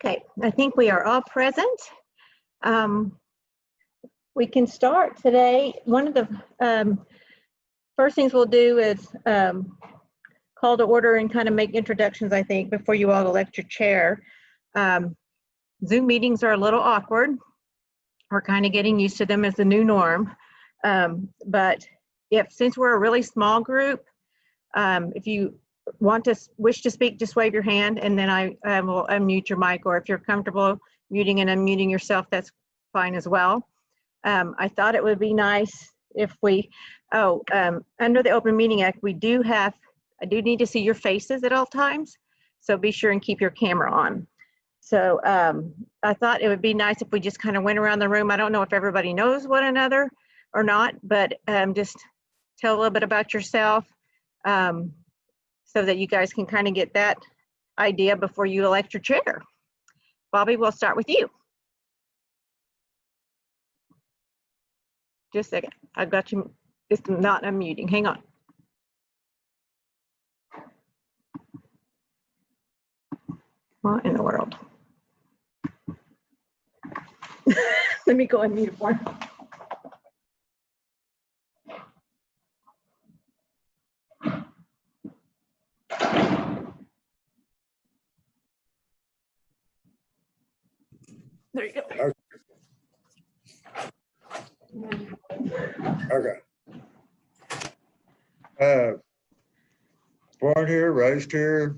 Okay, I think we are all present. We can start today. One of the first things we'll do is call to order and kind of make introductions, I think, before you all elect your chair. Zoom meetings are a little awkward. We're kind of getting used to them as the new norm. But since we're a really small group, if you wish to speak, just wave your hand and then I will unmute your mic, or if you're comfortable muting and unmuting yourself, that's fine as well. I thought it would be nice if we, under the Open Meeting Act, I do need to see your faces at all times, so be sure and keep your camera on. So I thought it would be nice if we just kind of went around the room. I don't know if everybody knows one another or not, but just tell a little bit about yourself, so that you guys can kind of get that idea before you elect your chair. Bobby, we'll start with you. Just a second, I've got you, it's not unmuting, hang on. What in the world? Let me go and mute one. There you go. Okay. Born here, raised here.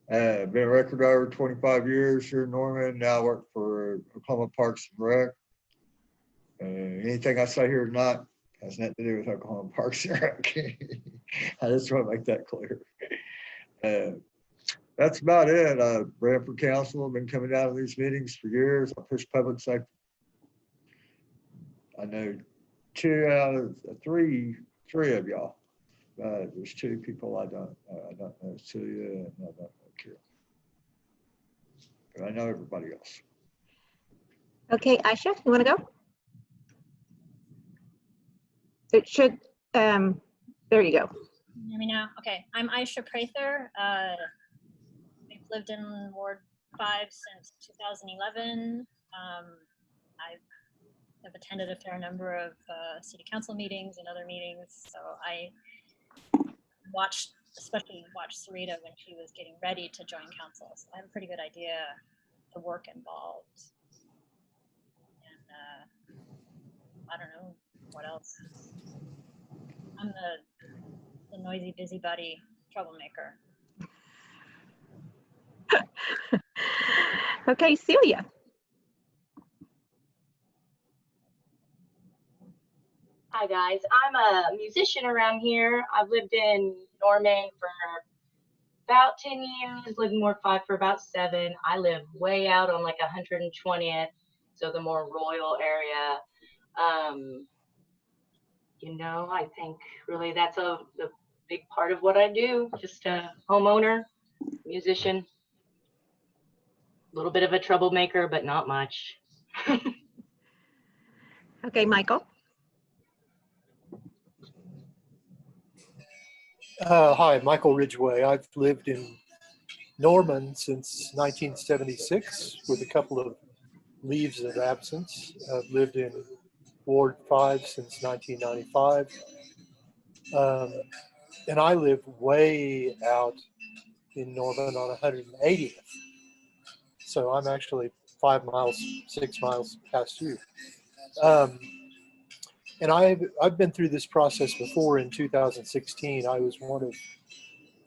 Been a record driver 25 years here in Norman. Now work for Oklahoma Parks and Rec. Anything I say here tonight has nothing to do with Oklahoma Parks and Rec. I just want to make that clear. That's about it. I ran for council. I've been coming down to these meetings for years. I push public safety. I know 2 out of 3 of y'all. There's 2 people I don't know Celia and I don't know Carol. But I know everybody else. Okay, Aisha, you want to go? It should, there you go. Hear me now? Okay, I'm Aisha Prather. I've lived in Ward 5 since 2011. I've attended a fair number of city council meetings and other meetings, so I especially watched Sarita when she was getting ready to join council, so I have a pretty good idea of the work involved. And I don't know what else. I'm the noisy busybody troublemaker. Okay, Celia. Hi guys, I'm a musician around here. I've lived in Norman for about 10 years, lived in Ward 5 for about 7. I live way out on like 120th, so the more royal area. I think really that's the big part of what I do. Just a homeowner, musician, a little bit of a troublemaker, but not much. Okay, Michael. Hi, Michael Ridgway. I've lived in Norman since 1976 with a couple of leaves of absence. I've lived in Ward 5 since 1995. And I live way out in Norman on 180th. So I'm actually 5 miles, 6 miles past you. And I've been through this process before. In 2016, I was one of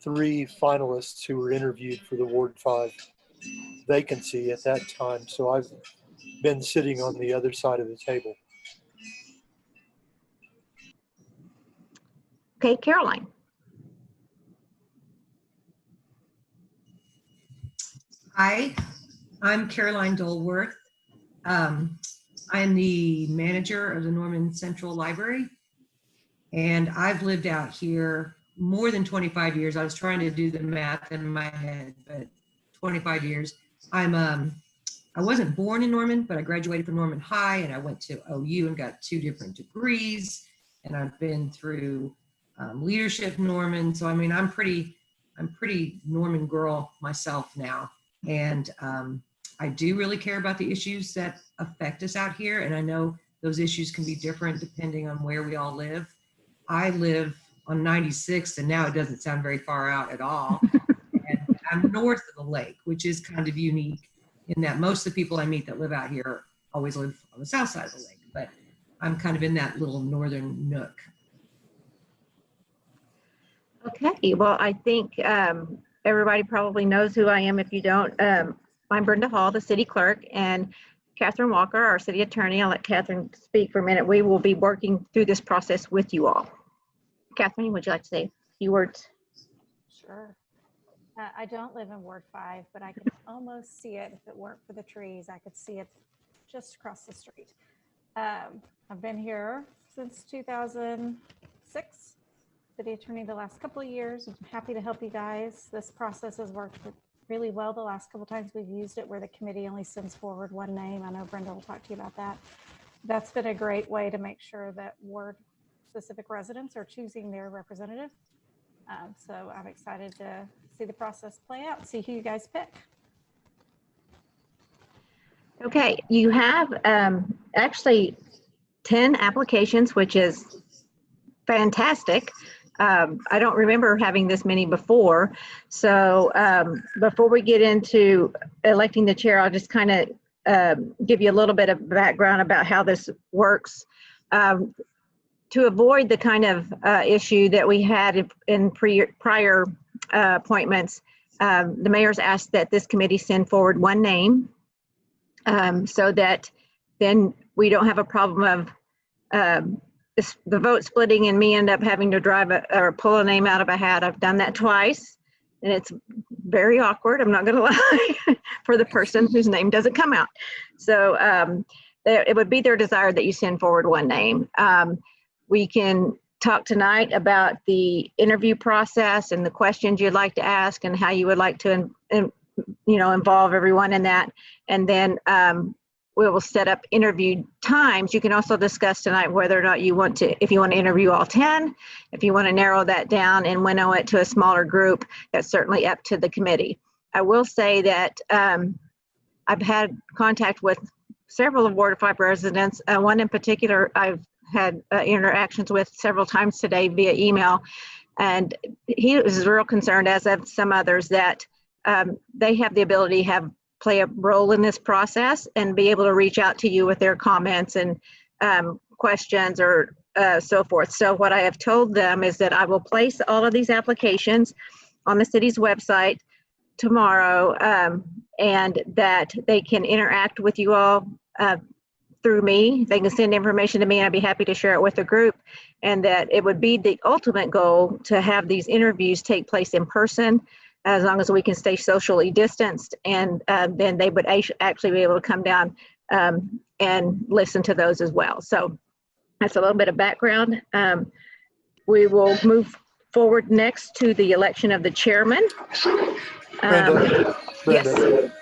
3 finalists who were interviewed for the Ward 5 vacancy at that time. So I've been sitting on the other side of the table. Okay, Caroline. Hi, I'm Caroline Dolworth. I'm the manager of the Norman Central Library, and I've lived out here more than 25 years. I was trying to do the math in my head, but 25 years. I wasn't born in Norman, but I graduated from Norman High, and I went to OU and got 2 different degrees, and I've been through leadership Norman. So I mean, I'm pretty Norman girl myself now. And I do really care about the issues that affect us out here. And I know those issues can be different depending on where we all live. I live on 96, and now it doesn't sound very far out at all. And I'm north of the lake, which is kind of unique in that most of the people I meet that live out here always live on the south side of the lake, but I'm kind of in that little northern nook. Okay, well, I think everybody probably knows who I am. If you don't, I'm Brenda Hall, the city clerk, and Catherine Walker, our city attorney. I'll let Catherine speak for a minute. We will be working through this process with you all. Catherine, would you like to say a few words? Sure. I don't live in Ward 5, but I can almost see it. If it weren't for the trees, I could see it just across the street. I've been here since 2006, city attorney the last couple of years. I'm happy to help you guys. This process has worked really well the last couple of times we've used it, where the committee only sends forward one name. I know Brenda will talk to you about that. That's been a great way to make sure that ward-specific residents are choosing their representative. So I'm excited to see the process play out, see who you guys pick. Okay, you have actually 10 applications, which is fantastic. I don't remember having this many before. So before we get into electing the chair, I'll just kind of give you a little bit of background about how this works. To avoid the kind of issue that we had in prior appointments, the mayor's asked that this committee send forward one name so that then we don't have a problem of the vote splitting and me end up having to drive or pull a name out of a hat. I've done that twice, and it's very awkward. I'm not going to lie for the person whose name doesn't come out. So it would be their desire that you send forward one name. We can talk tonight about the interview process and the questions you'd like to ask and how you would like to, involve everyone in that. And then we will set up interview times. You can also discuss tonight whether or not you want to, if you want to interview all 10, if you want to narrow that down and winnow it to a smaller group, that's certainly up to the committee. I will say that I've had contact with several of Ward 5 residents. One in particular I've had interactions with several times today via email, and he was real concerned, as of some others, that they have the ability to play a role in this process and be able to reach out to you with their comments and questions or so forth. So what I have told them is that I will place all of these applications on the city's website tomorrow, and that they can interact with you all through me. They can send information to me and I'd be happy to share it with the group, and that it would be the ultimate goal to have these interviews take place in person, as long as we can stay socially distanced, and then they would actually be able to come down and listen to those as well. So that's a little bit of background. We will move forward next to the election of the chairman. Brenda,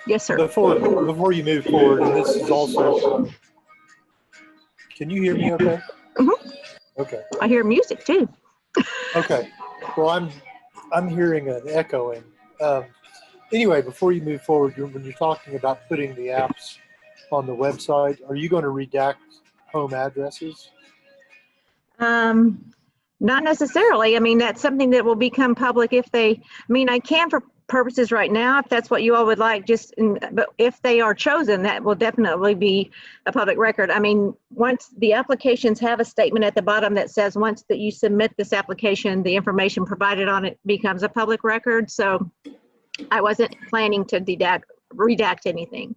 Yes, sir. before you move forward, and this is also, can you hear me okay? Mhm. Okay. I hear music too. Okay. Well, I'm hearing an echoing. Anyway, before you move forward, when you're talking about putting the apps on the website, are you going to redact home addresses? Not necessarily. I mean, that's something that will become public if I can for purposes right now, if that's what you all would like, but if they are chosen, that will definitely be a public record. I mean, once the applications have a statement at the bottom that says, once that you submit this application, the information provided on it becomes a public record. So I wasn't planning to redact anything.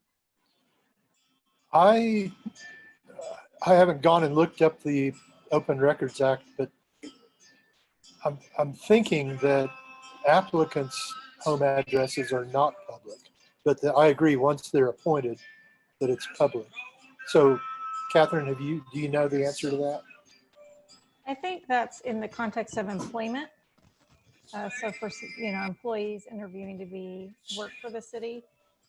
I haven't gone and looked up the Open Records Act, but I'm thinking that applicants' home addresses are not public, but I agree, once they're appointed, that it's public. So, Catherine, do you know the answer to that? I think that's in the context of employment. So for employees interviewing to work for the city,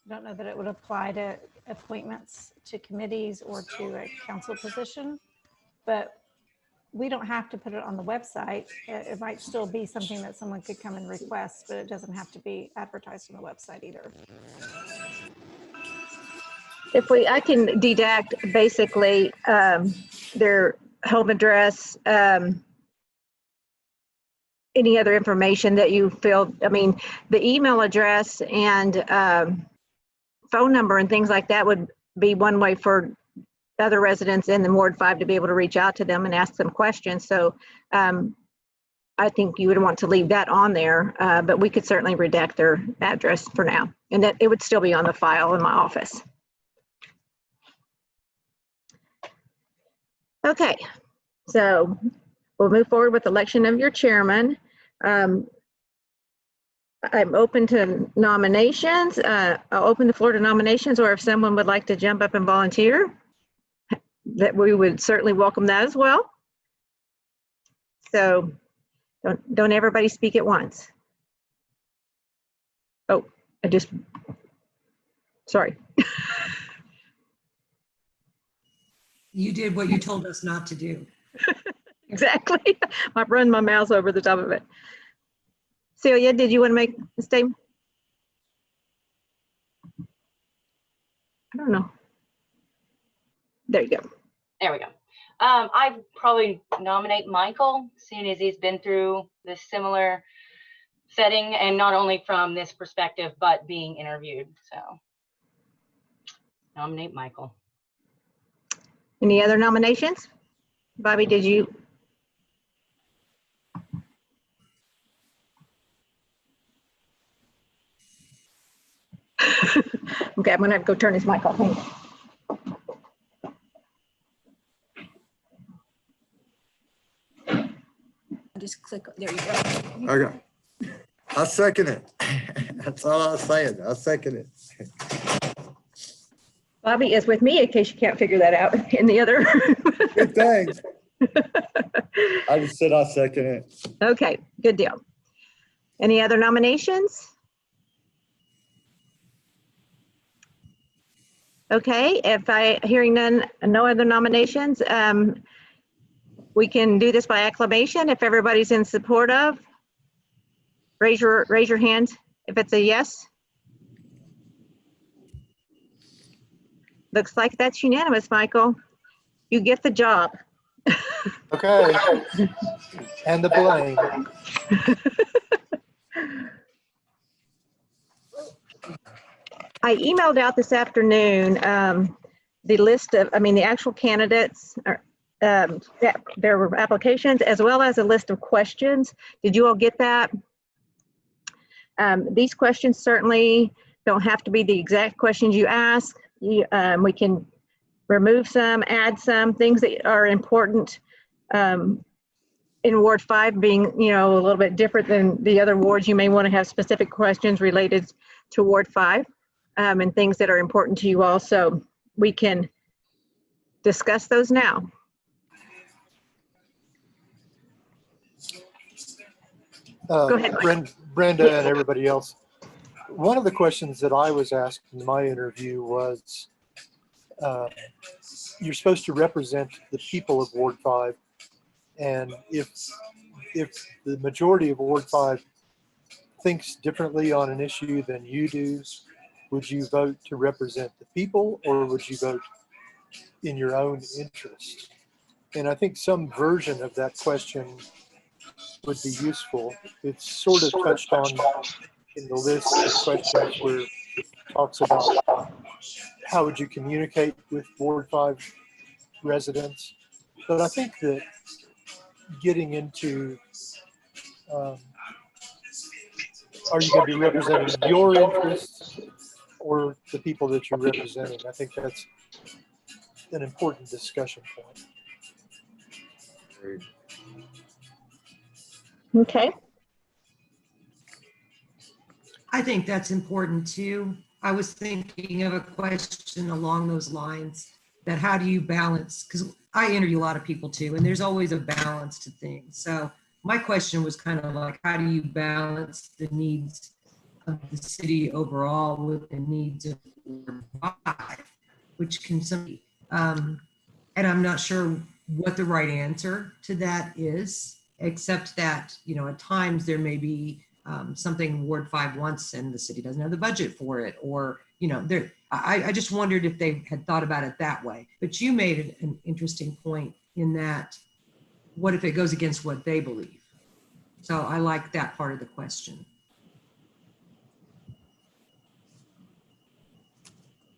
I don't know that it would apply to appointments to committees or to a council position, but we don't have to put it on the website. It might still be something that someone could come and request, but it doesn't have to be advertised on the website either. I can deduct basically their home address, any other information that you feel, I mean, the email address and phone number and things like that would be one way for other residents in the Ward 5 to be able to reach out to them and ask them questions. So I think you would want to leave that on there, but we could certainly redact their address for now, and that it would still be on the file in my office. Okay, so we'll move forward with election of your chairman. I'm open to nominations. I'll open the floor to nominations, or if someone would like to jump up and volunteer, that we would certainly welcome that as well. So don't everybody speak at once. Oh, sorry. You did what you told us not to do. Exactly. I've run my mouse over the top of it. Celia, did you want to make a statement? I don't know. There you go. There we go. I'd probably nominate Michael, seeing as he's been through this similar setting, and not only from this perspective, but being interviewed. So nominate Michael. Any other nominations? Bobby, did you? Okay, I'm gonna have to go turn his mic off. Hang on. Just click, there you go. Okay. I second it. That's all I was saying. I second it. Bobby is with me in case you can't figure that out in the other. Good thing. I just said I second it. Okay, good deal. Any other nominations? Okay, hearing none, no other nominations, we can do this by acclamation if everybody's in support of. Raise your hand if it's a yes. Looks like that's unanimous, Michael. You get the job. Okay. And the blame. I emailed out this afternoon the list of, the actual candidates, their applications, as well as a list of questions. Did you all get that? These questions certainly don't have to be the exact questions you ask. We can remove some, add some things that are important in Ward 5 being, a little bit different than the other wards. You may want to have specific questions related to Ward 5 and things that are important to you all. So we can discuss those now. Go ahead, Mike. Brenda and everybody else. One of the questions that I was asked in my interview was, you're supposed to represent the people of Ward 5, and if the majority of Ward 5 thinks differently on an issue than you do, would you vote to represent the people, or would you vote in your own interest? And I think some version of that question would be useful. It's sort of touched on in the list of questions where it talks about how would you communicate with Ward 5 residents. But I think that getting into, are you going to be representing your interests or the people that you're representing? I think that's an important discussion point. Okay. I think that's important too. I was thinking of a question along those lines, that how do you balance, because I interview a lot of people too, and there's always a balance to things. So my question was kind of like, how do you balance the needs of the city overall with the needs of Ward 5, which can some, and I'm not sure what the right answer to that is, except that, you know, at times there may be something Ward 5 wants and the city doesn't have the budget for it, or, you know, I just wondered if they had thought about it that way. But you made an interesting point in that, what if it goes against what they believe? So I like that part of the question.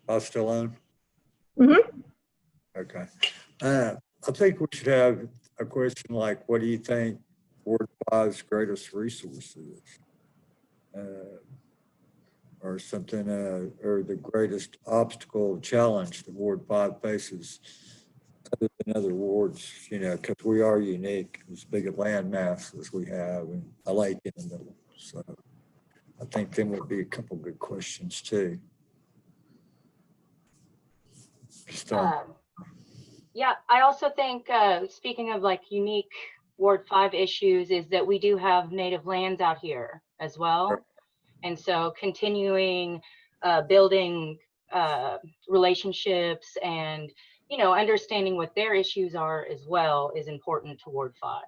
I'm still on? Mm-hmm. Okay. I think we should have a question like, what do you think Ward 5's greatest resource is? Or something, or the greatest obstacle, challenge that Ward 5 faces other than other wards, you know, because we are unique, as big a land mass as we have, and a lake in the middle. So I think them would be a couple good questions too. Yeah, I also think, speaking of like unique Ward 5 issues, is that we do have native lands out here as well. Sure. And so continuing building relationships and, you know, understanding what their issues are as well is important to Ward 5.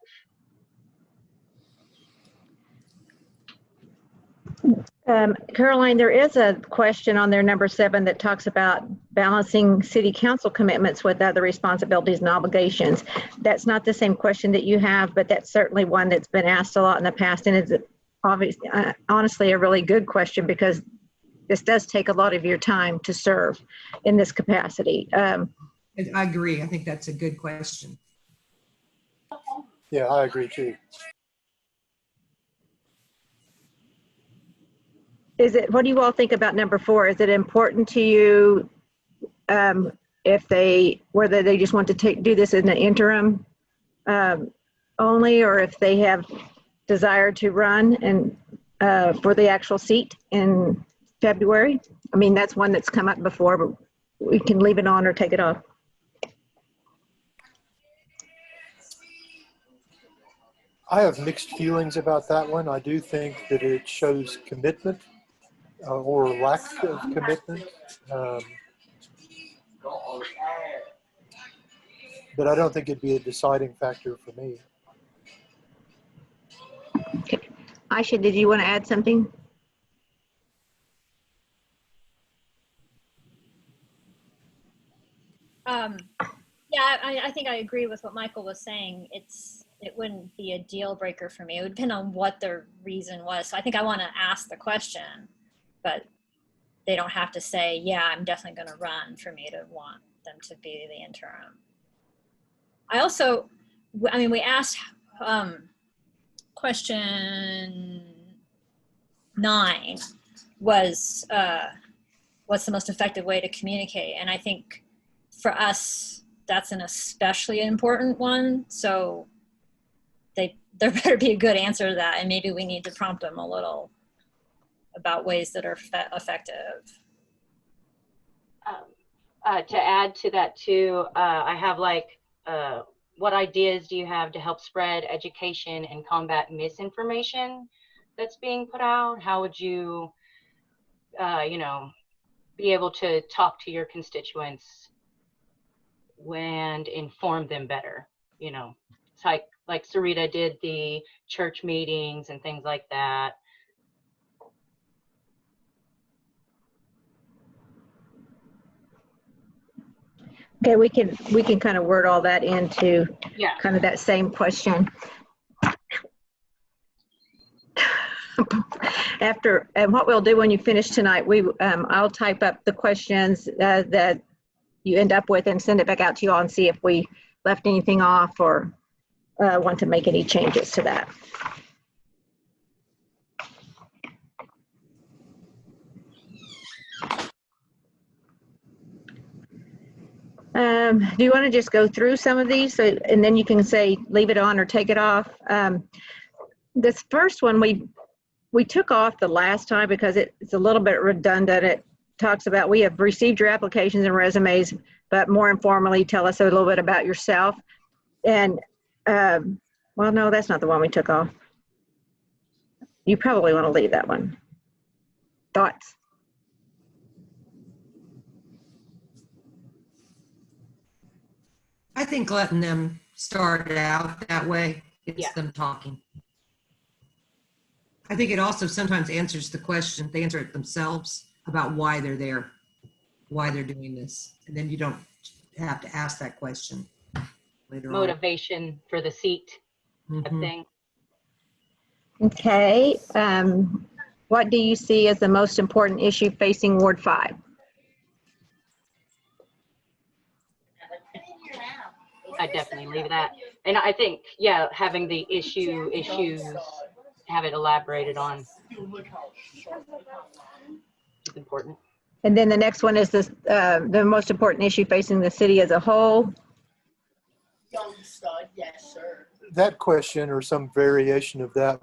Caroline, there is a question on there, number 7, that talks about balancing city council commitments with other responsibilities and obligations. That's not the same question that you have, but that's certainly one that's been asked a lot in the past, and it's obviously, honestly, a really good question, because this does take a lot of your time to serve in this capacity. I agree. I think that's a good question. Yeah, I agree too. What do you all think about number 4? Is it important to you whether they just want to do this in the interim only, or if they have desire to run and for the actual seat in February? I mean, that's one that's come up before, but we can leave it on or take it off. I have mixed feelings about that one. I do think that it shows commitment or lack of commitment. But I don't think it'd be a deciding factor for me. Okay. Aisha, did you want to add something? Yeah, I think I agree with what Michael was saying. It wouldn't be a deal breaker for me. It would depend on what the reason was. So I think I want to ask the question, but they don't have to say, yeah, I'm definitely going to run for me to want them to be the interim. We asked question 9 was, what's the most effective way to communicate? And I think for us, that's an especially important one. So there better be a good answer to that. And maybe we need to prompt them a little about ways that are effective. To add to that too, I have like, what ideas do you have to help spread education and combat misinformation that's being put out? How would you, you know, be able to talk to your constituents and inform them better? You know, it's like Sarita did the church meetings and things like that. Okay, we can kind of word all that into kind of that same question. And what we'll do when you finish tonight, I'll type up the questions that you end up with and send it back out to you all and see if we left anything off or want to make any changes to that. Do you want to just go through some of these and then you can say leave it on or take it off? This first one we took off the last time because it's a little bit redundant. It talks about, we have received your applications and resumes, but more informally tell us a little bit about yourself. And well, no, that's not the one we took off. You probably want to leave that one. Thoughts? I think letting them start out that way gets Yeah. them talking. I think it also sometimes answers the question, they answer it themselves about why they're there, why they're doing this. And then you don't have to ask that question later on. Motivation for the seat type Mhm. thing. Okay. What do you see as the most important issue facing Ward 5? I definitely leave that. And I think, yeah, having the issues, have it elaborated on is important. And then the next one is this, the most important issue facing the city as a whole. That question or some variation of that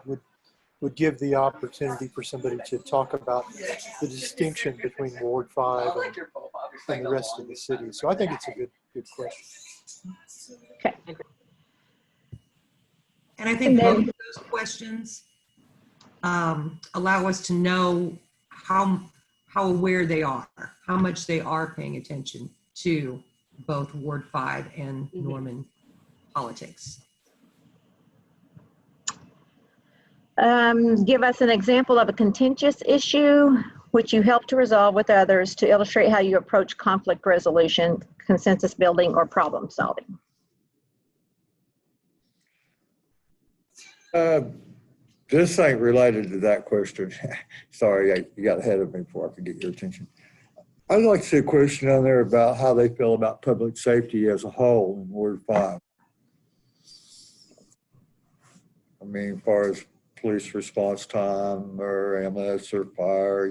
would give the opportunity for somebody to talk about the distinction between Ward 5 and the rest of the city. So I think it's a good question. Okay. And I think both of those questions allow us to know how aware they are, how much they are paying attention to both Ward 5 and Norman politics. Give us an example of a contentious issue which you help to resolve with others to illustrate how you approach conflict resolution, consensus building, or problem solving. This ain't related to that question. Sorry, you got ahead of me before I could get your attention. I'd like to see a question on there about how they feel about public safety as a whole in Ward 5. I mean, as far as police response time or ambulance or fire,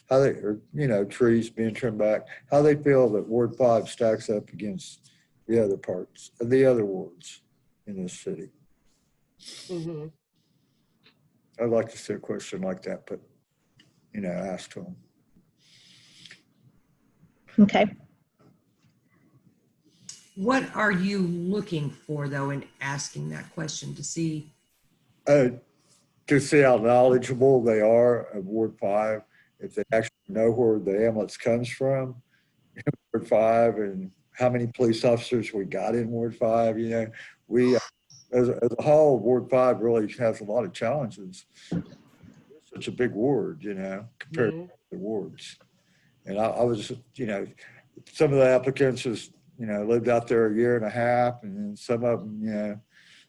how they, or, trees being trimmed back, how they feel that Ward 5 stacks up against the other parts of the other wards in this city. Mm-hmm. I'd like to see a question like that, but, asked to them. Okay. What are you looking for, though, in asking that question to see? To see how knowledgeable they are of Ward 5, if they actually know where the ambulance comes from in Ward 5 and how many police officers we got in Ward 5. We, as a whole, Ward 5 really has a lot of challenges. It's such a big ward, compared to the wards. And I was, some of the applicants just, lived out there a year and a half, and then some of them,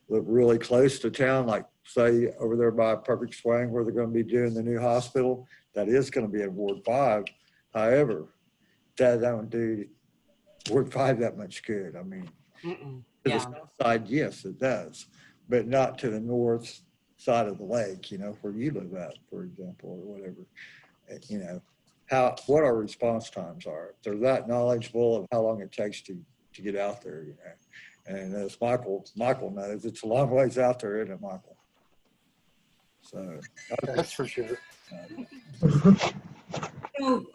live really close to town, like say over there by Perfect Swing where they're going to be doing the new hospital. That is going to be in Ward 5. However, that don't do Ward 5 that much good. I mean, to the south side, yes, it does, but not to the north side of the lake, where you live at, for example, or whatever. What our response times are. If they're that knowledgeable of how long it takes to get out there, And as Michael knows, it's a long ways out there, isn't it, Michael? So That's for sure. So,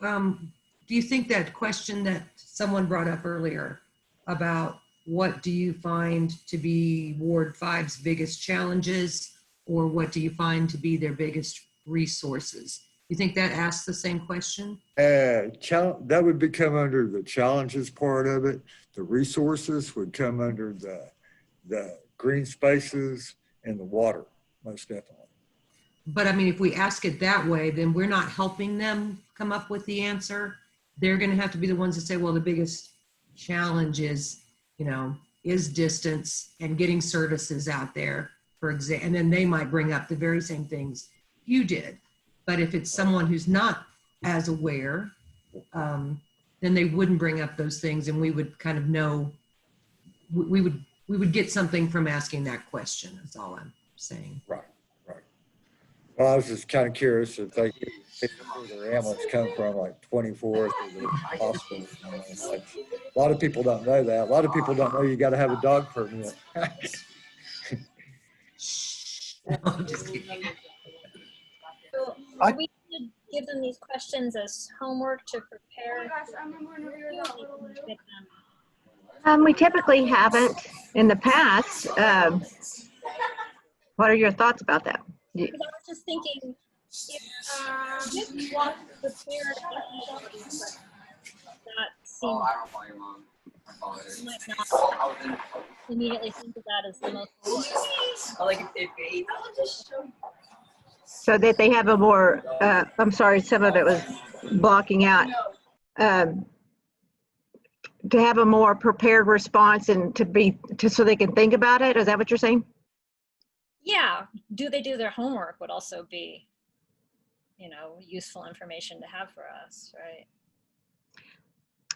do you think that question that someone brought up earlier about what do you find to be Ward 5's biggest challenges, or what do you find to be their biggest resources? You think that asks the same question? That would come under the challenges part of it. The resources would come under the green spaces and the water, most definitely. But I mean, if we ask it that way, then we're not helping them come up with the answer. They're going to have to be the ones that say, well, the biggest challenge is, is distance and getting services out there, for example. And then they might bring up the very same things you did. But if it's someone who's not as aware, then they wouldn't bring up those things, and we would kind of know, we would get something from asking that question. That's all I'm saying. Right. Well, I was just kind of curious if they where their ambulance come from, like 24th or the hospital. Like, a lot of people don't know that. A lot of people don't know you got to have a dog permit. No, I'm just kidding. So we should give them these questions as homework to prepare. We typically haven't in the past. What are your thoughts about that? Because I was just thinking, if you want to prepare that seems you might not immediately think of that as the most. So that they have a more, I'm sorry, some of it was blocking out. To have a more prepared response and so they can think about it. Is that what you're saying? Yeah, do they do their homework would also be, useful information to have for us, right?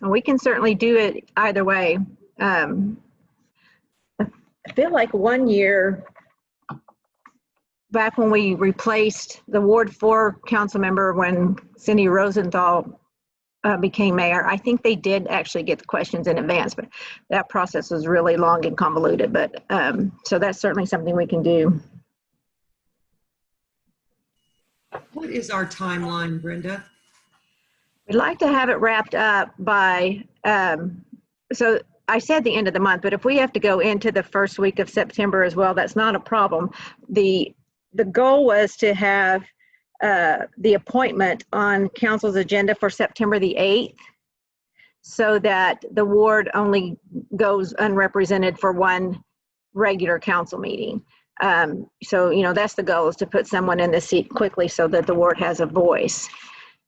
We can certainly do it either way. I feel like one year back when we replaced the Ward 4 council member when Cindy Rosenthal became mayor, I think they did actually get the questions in advance, but that process was really long and convoluted. But so that's certainly something we can do. What is our timeline, Brenda? We'd like to have it wrapped up by, so I said the end of the month, but if we have to go into the first week of September as well, that's not a problem. The goal was to have the appointment on council's agenda for September the 8th, so that the ward only goes unrepresented for one regular council meeting. So, that's the goal, is to put someone in the seat quickly so that the ward has a voice.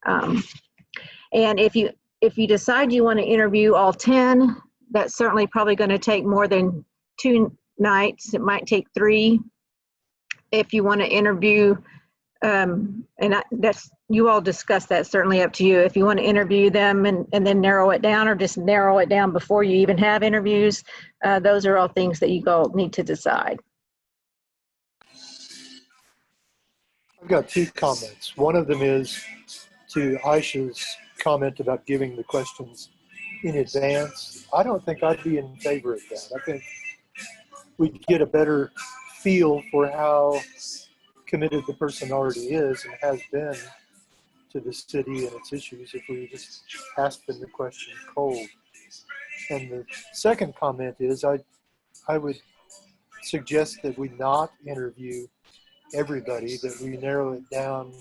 And if you decide you want to interview all 10, that's certainly probably going to take more than 2 nights. It might take 3. If you want to interview, that's, you all discuss that, certainly up to you. If you want to interview them and then narrow it down, or just narrow it down before you even have interviews, those are all things that you all need to decide. I've got 2 comments. One of them is to Aisha's comment about giving the questions in advance. I don't think I'd be in favor of that. I think we'd get a better feel for how committed the person already is and has been to the city and its issues if we just ask them the question cold. And the second comment is I would suggest that we not interview everybody, that we narrow it down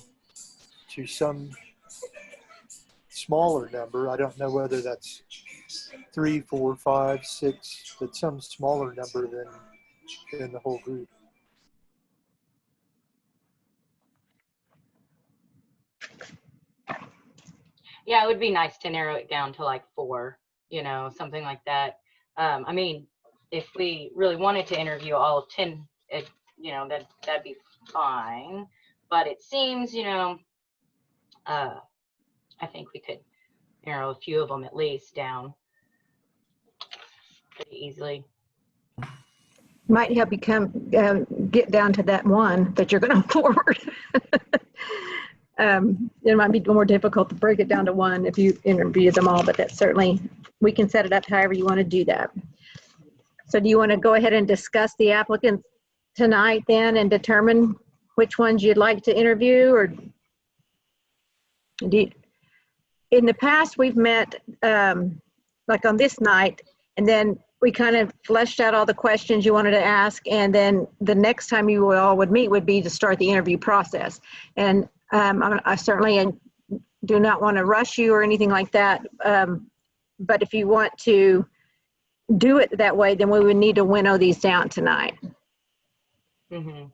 to some smaller number. I don't know whether that's 3, 4, 5, 6, but some smaller number than the whole group. Yeah, it would be nice to narrow it down to like 4, something like that. I mean, if we really wanted to interview all of 10, that'd be fine. But it seems, I think we could narrow a few of them at least down pretty easily. Might help you get down to that one that you're going to forward. It might be more difficult to break it down to one if you interview them all, but that's certainly, we can set it up however you want to do that. So do you want to go ahead and discuss the applicants tonight then and determine which ones you'd like to interview? Or in the past, we've met like on this night, and then we kind of fleshed out all the questions you wanted to ask, and then the next time you all would meet would be to start the interview process. And I certainly do not want to rush you or anything like that, but if you want to do it that way, then we would need to winnow these down tonight. Mm-hmm.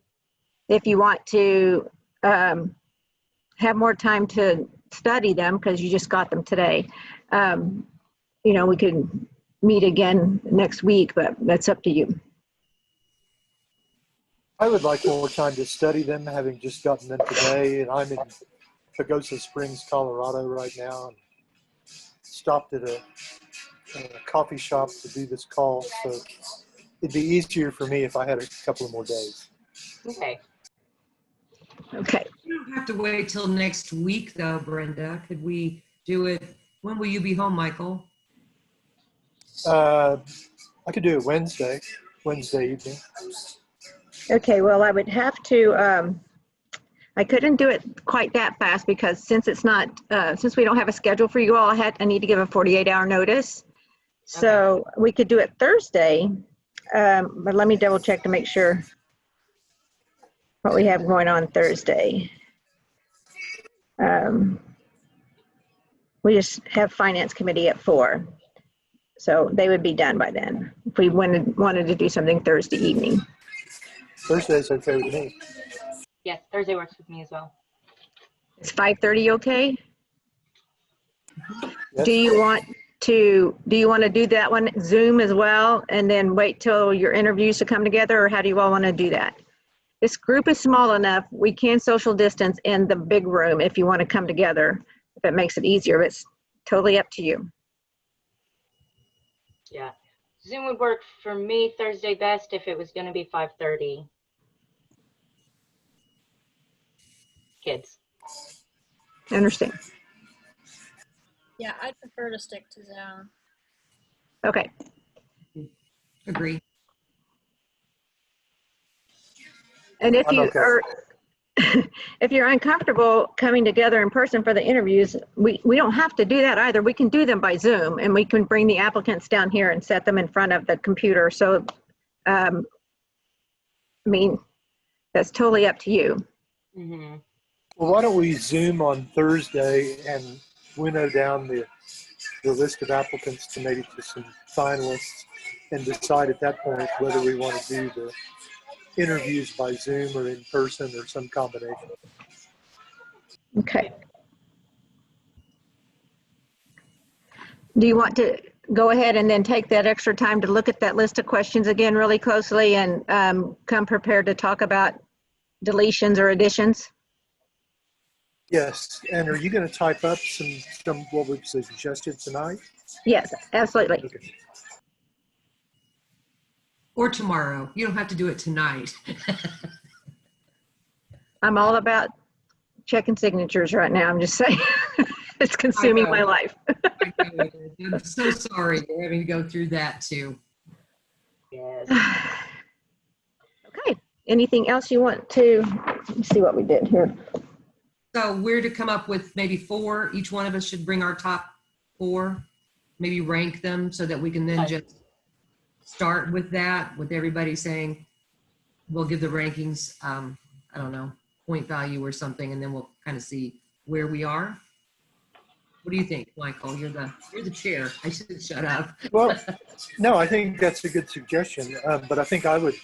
If you want to have more time to study them, because you just got them today, we could meet again next week, but that's up to you. I would like more time to study them, having just gotten them today, and I'm in Pagosa Springs, Colorado right now, and stopped at a coffee shop to do this call, so it'd be easier for me if I had a couple of more days. Okay. Okay. You don't have to wait till next week though, Brenda. Could we do it? When will you be home, Michael? I could do it Wednesday evening. Okay, well, I would have to, I couldn't do it quite that fast because since it's not, since we don't have a schedule for you all, I need to give a 48-hour notice. So we could do it Thursday, but let me double check to make sure what we have going on Thursday. We just have finance committee at 4. So they would be done by then if we wanted to do something Thursday evening. Thursday's okay with me. Yes, Thursday works with me as well. Is 5:30 okay? Yes. Do you want to do that one Zoom as well and then wait till your interviews to come together, or how do you all want to do that? This group is small enough, we can social distance in the big room if you want to come together, if it makes it easier. It's totally up to you. Yeah. Zoom would work for me Thursday best if it was going to be 5:30. Kids. I understand. Yeah, I'd prefer to stick to Zoom. Okay. Agree. And if I'm you okay. are, if you're uncomfortable coming together in person for the interviews, we don't have to do that either. We can do them by Zoom, and we can bring the applicants down here and set them in front of the computer. So, I mean, that's totally up to you. Mm-hmm. Well, why don't we Zoom on Thursday and winnow down the list of applicants to maybe to some finalists and decide at that point whether we want to do the interviews by Zoom or in person or some combination. Okay. Do you want to go ahead and then take that extra time to look at that list of questions again really closely and come prepared to talk about deletions or additions? Yes, and are you going to type up some what we've suggested tonight? Yes, absolutely. Okay. Or tomorrow. You don't have to do it tonight. I'm all about checking signatures right now. I'm just saying, it's consuming my life. I'm so sorry you're having to go through that too. Yes. Okay. Anything else you want to, let me see what we did here. So we're to come up with maybe 4. Each one of us should bring our top 4, maybe rank them so that we can then just start with that, with everybody saying, we'll give the rankings, I don't know, point value or something, and then we'll kind of see where we are. What do you think, Michael? You're the chair. I should shut up. Well, no, I think that's a good suggestion, but I think I would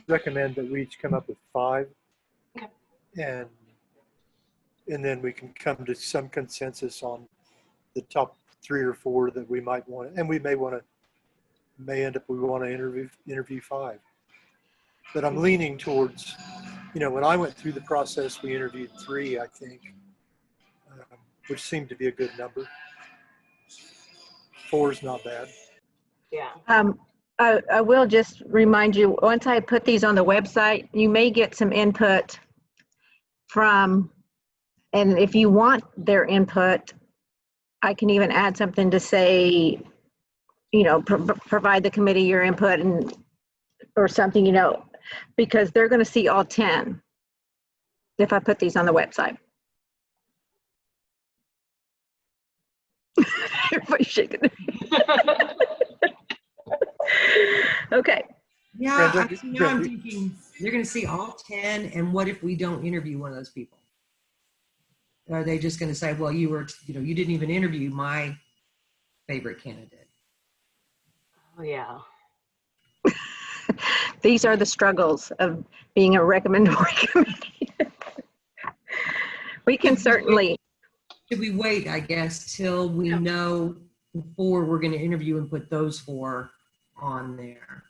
recommend that we each come up with 5, and then we can come to some consensus on the top 3 or 4 that we might want, and we may end up we want to interview 5. But I'm leaning towards, when I went through the process, we interviewed 3, I think, which seemed to be a good number. 4 is not bad. Yeah. I will just remind you, once I put these on the website, you may get some input from, and if you want their input, I can even add something to say, provide the committee your input or something, because they're going to see all 10 if I put these on the website. Everybody's shaking their head. Okay. Yeah, Brenda, now I'm thinking they're going to see all 10, and what if we don't interview one of those people? Are they just going to say, well, you didn't even interview my favorite candidate? Oh, yeah. These are the struggles of being a recommendatory committee. We can certainly. Should we wait, I guess, till we know before we're going to interview and put those 4 on there?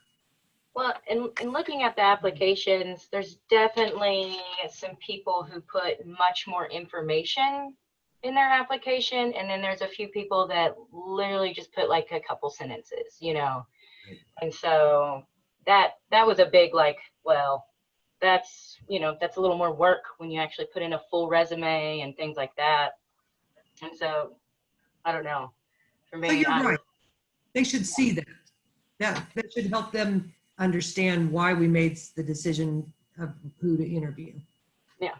Well, in looking at the applications, there's definitely some people who put much more information in their application. And then there's a few people that literally just put like a couple sentences, And so that was a big, that's a little more work when you actually put in a full resume and things like that. And so, I don't know. For me, But you're right. They should see that. That should help them understand why we made the decision of who to interview. Yeah.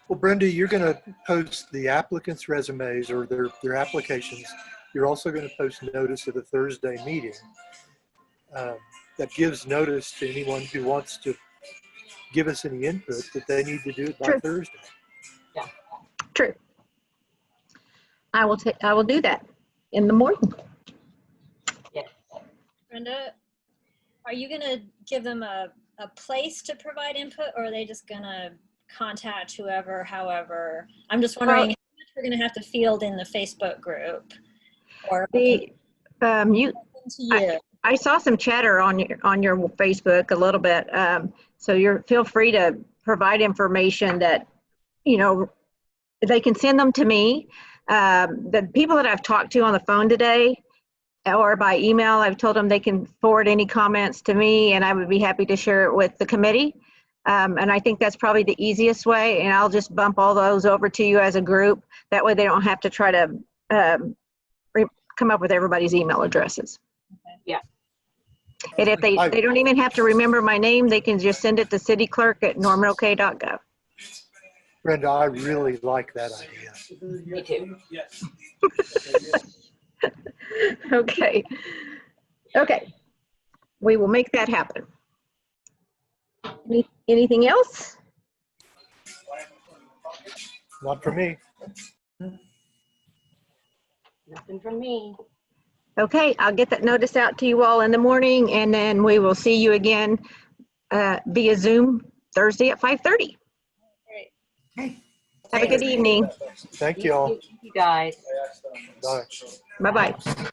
Well, Brenda, you're going to post the applicants' resumes or their applications. You're also going to post notice of the Thursday meeting that gives notice to anyone who wants to give us any input that they need to do it by True. Thursday. Yeah. True. I will do that. in the morning. Yes. Brenda, are you gonna give them a place to provide input, or are they just gonna contact whoever, however? I'm just wondering how much we're gonna have to field in the Facebook group. Or The, you, to you. I saw some chatter on your Facebook a little bit. So feel free to provide information that, you know, they can send them to me. The people that I've talked to on the phone today or by email, I've told them they can forward any comments to me and I would be happy to share it with the committee. And I think that's probably the easiest way. And I'll just bump all those over to you as a group. That way they don't have to try to come up with everybody's email addresses. Yeah. And if they don't even have to remember my name, they can just send it to cityclerk@normanok.gov. Brenda, I really like that idea. Me too. Okay. Okay. We will make that happen. Anything else? Not for me. Nothing from me. Okay, I'll get that notice out to you all in the morning and then we will see you again via Zoom Thursday at 5:30. Great. Okay. Have a good evening. Thank you all. Thank you guys. Bye. Bye-bye.